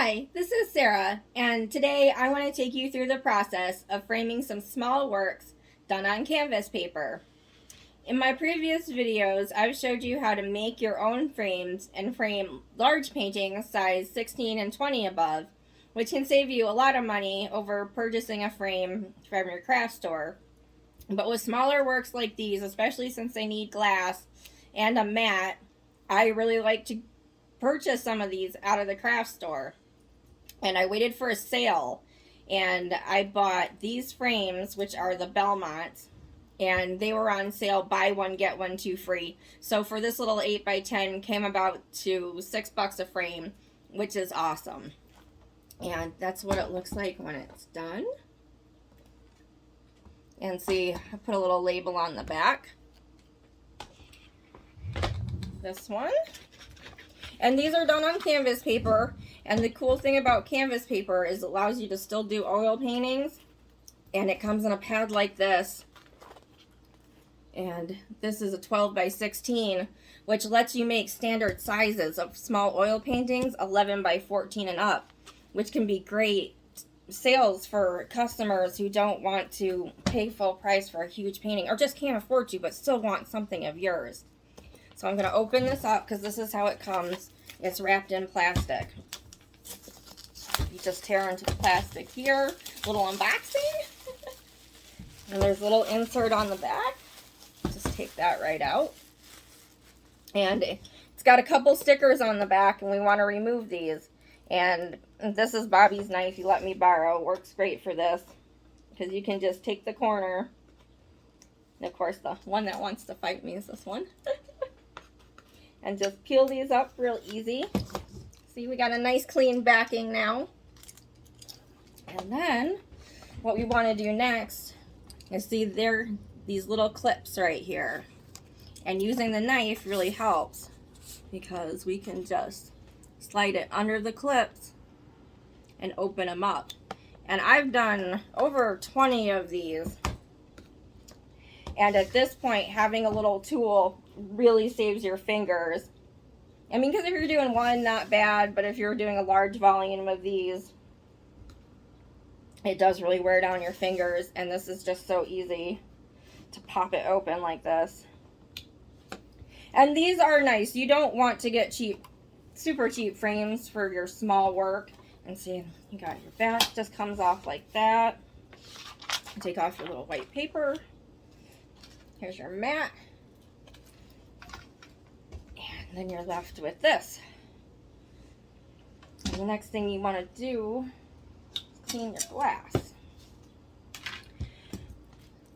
Hi, this is Sarah, and today I want to take you through the process of framing some small works done on canvas paper. In my previous videos, I've showed you how to make your own frames and frame large paintings size 16 and 20 above, which can save you a lot of money over purchasing a frame from your craft store. But with smaller works like these, especially since they need glass and a mat, I really like to purchase some of these out of the craft store. And I waited for a sale, and I bought these frames, which are the Belmonts, and they were on sale, buy one get one two free. So for this little 8x10 came about to $6 a frame, which is awesome. And that's what it looks like when it's done. And see, I put a little label on the back. This one. And these are done on canvas paper. And the cool thing about canvas paper is it allows you to still do oil paintings. And it comes in a pad like this. And this is a 12x16, which lets you make standard sizes of small oil paintings, 11x14 and up, which can be great sales for customers who don't want to pay full price for a huge painting, or just can't afford to, but still want something of yours. So I'm going to open this up because this is how it comes. It's wrapped in plastic. You just tear into the plastic here. Little unboxing. And there's a little insert on the back. Just take that right out. And it's got a couple stickers on the back, and we want to remove these. And this is Bobby's knife he let me borrow. It works great for this because you can just take the corner. And of course, the one that wants to fight me is this one. And just peel these up real easy. See, we got a nice clean backing now. And then what we want to do next is see there these little clips right here. And using the knife really helps because we can just slide it under the clips and open them up. And I've done over 20 of these. And at this point, having a little tool really saves your fingers. I mean, because if you're doing one, not bad, but if you're doing a large volume of these, it does really wear down your fingers, and this is just so easy to pop it open like this. And these are nice. You don't want to get cheap, super cheap frames for your small work. And see, you got your back, just comes off like that. Take off your little white paper. Here's your mat. And then you're left with this. And the next thing you want to do is clean your glass.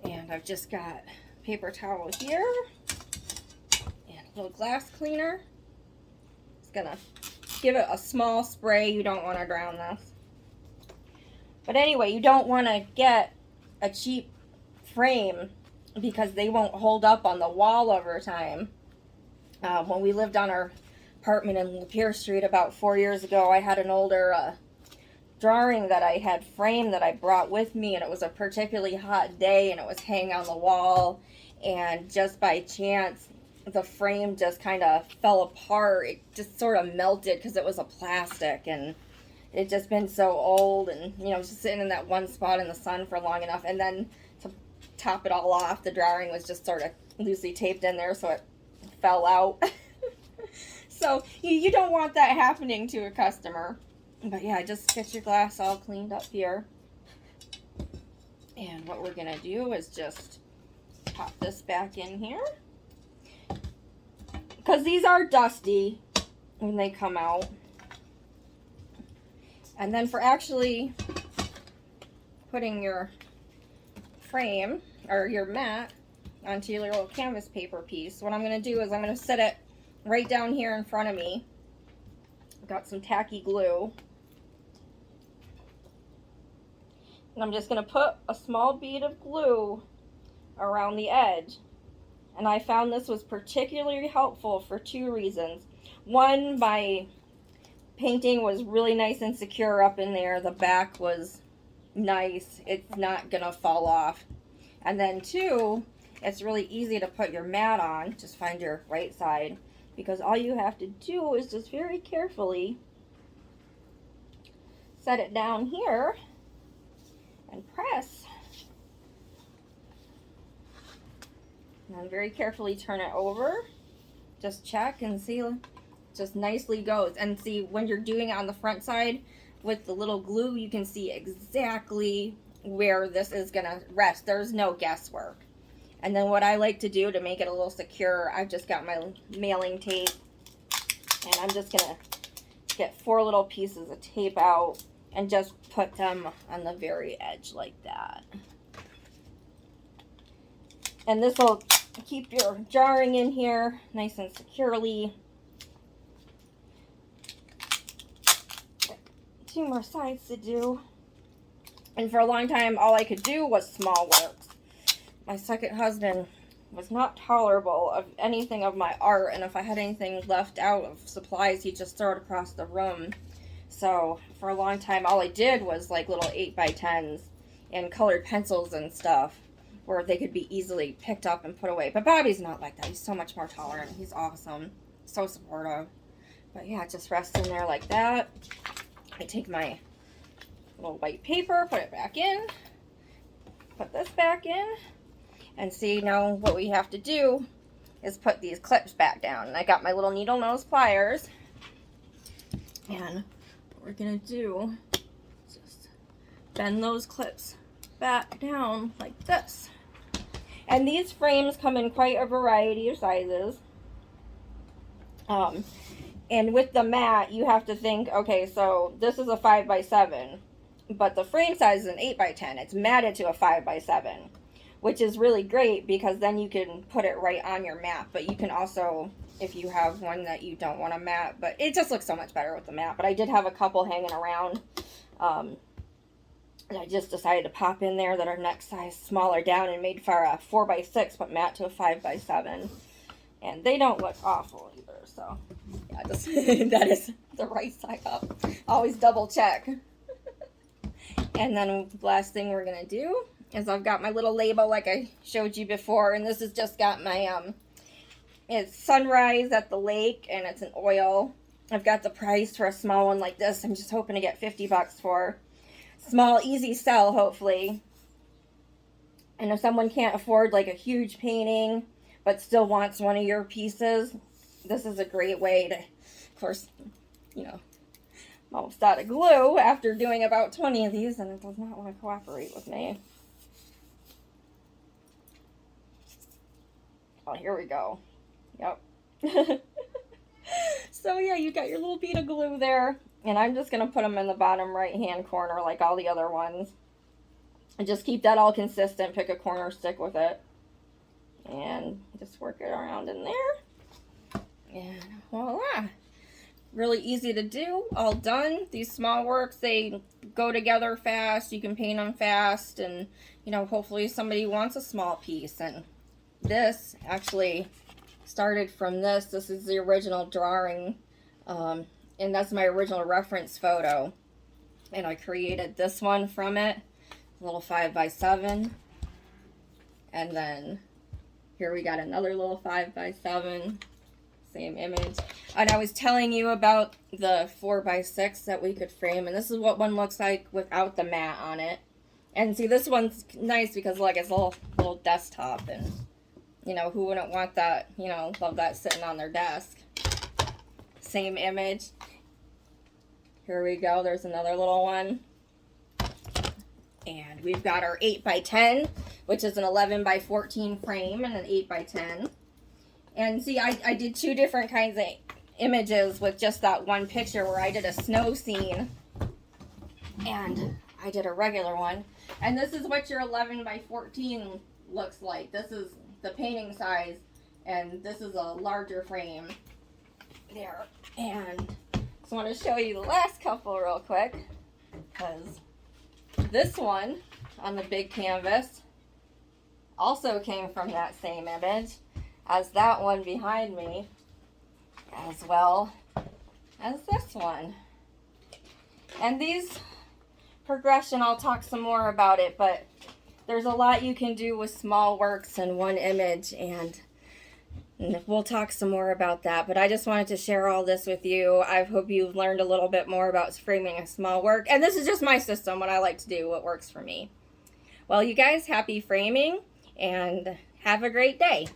And I've just got paper towel here and a little glass cleaner. It's gonna give it a small spray. You don't want to drown this. But anyway, you don't want to get a cheap frame because they won't hold up on the wall over time. When we lived on our apartment in Lapeer Street about 4 years ago, I had an older drawing that I had framed that I brought with me, and it was a particularly hot day, and it was hanging on the wall, and just by chance, the frame just kind of fell apart. It just sort of melted because it was a plastic, and it just been so old, and you know, just sitting in that one spot in the sun for long enough, and then to top it all off, the drawing was just sort of loosely taped in there, so it fell out. So you don't want that happening to a customer. But yeah, just get your glass all cleaned up here. And what we're gonna do is just pop this back in here, because these are dusty when they come out. And then for actually putting your frame or your mat onto your little canvas paper piece, what I'm going to do is I'm going to set it right down here in front of me. I've got some tacky glue. And I'm just going to put a small bead of glue around the edge. And I found this was particularly helpful for two reasons. One, my painting was really nice and secure up in there. The back was nice. It's not going to fall off. And then two, it's really easy to put your mat on. Just find your right side, because all you have to do is just very carefully set it down here and press. And then very carefully turn it over. Just check and see, just nicely goes. And see, when you're doing it on the front side with the little glue, you can see exactly where this is gonna rest. There's no guesswork. And then what I like to do to make it a little secure, I've just got my mailing tape, and I'm just gonna get 4 little pieces of tape out and just put them on the very edge like that. And this will keep your jarring in here nice and securely. 2 more sides to do. And for a long time, all I could do was small works. My second husband was not tolerable of anything of my art, and if I had anything left out of supplies, he'd just throw it across the room. So for a long time, all I did was like little 8x10s and colored pencils and stuff where they could be easily picked up and put away. But Bobby's not like that. He's so much more tolerant. He's awesome. So supportive. But yeah, it just rests in there like that. I take my little white paper, put it back in, put this back in, and see, now what we have to do is put these clips back down. And I got my little needle nose pliers, and what we're gonna do is just bend those clips back down like this. And these frames come in quite a variety of sizes. And with the mat, you have to think, okay, so this is a 5x7, but the frame size is an 8x10. It's matted to a 5x7, which is really great because then you can put it right on your mat. But you can also, if you have one that you don't want to mat, but it just looks so much better with the mat. But I did have a couple hanging around, and I just decided to pop in there that are next size smaller down and made for a 4x6, but mat to a 5x7. And they don't look awful either, so yeah, just that is the right side up. Always double check. And then the last thing we're gonna do is I've got my little label like I showed you before, and this has just got my it's Sunrise at the Lake, and it's an oil. I've got the price for a small one like this. I'm just hoping to get 50 bucks for. Small, easy sell, hopefully. And if someone can't afford like a huge painting but still wants one of your pieces, this is a great way to, of course, you know, I'm almost out of glue after doing about 20 of these, and it does not want to cooperate with me. Oh, here we go. Yep. So yeah, you got your little bead of glue there, and I'm just going to put them in the bottom right hand corner like all the other ones. And just keep that all consistent, pick a corner, stick with it. And just work it around in there. And voila. Really easy to do, all done. These small works, they go together fast. You can paint them fast, and you know, hopefully somebody wants a small piece. And this actually started from this. This is the original drawing, and that's my original reference photo. And I created this one from it, a little 5x7. And then here we got another little 5x7, same image. And I was telling you about the 4x6 that we could frame, and this is what one looks like without the mat on it. And see, this one's nice because like it's a little desktop, and you know, who wouldn't want that? You know, love that sitting on their desk. Same image. Here we go. There's another little one. And we've got our 8x10, which is an 11x14 frame and an 8x10. And see, I did 2 different kinds of images with just that one picture, where I did a snow scene and I did a regular one. And this is what your 11x14 looks like. This is the painting size, and this is a larger frame there. And just want to show you the last couple real quick, because this one on the big canvas also came from that same image as that one behind me, as well as this one. And these progression, I'll talk some more about it, but there's a lot you can do with small works in one image, and We'll talk some more about that, but I just wanted to share all this with you. I hope you've learned a little bit more about framing a small work. And this is just my system, what I like to do, what works for me. Well, you guys, happy framing, and have a great day.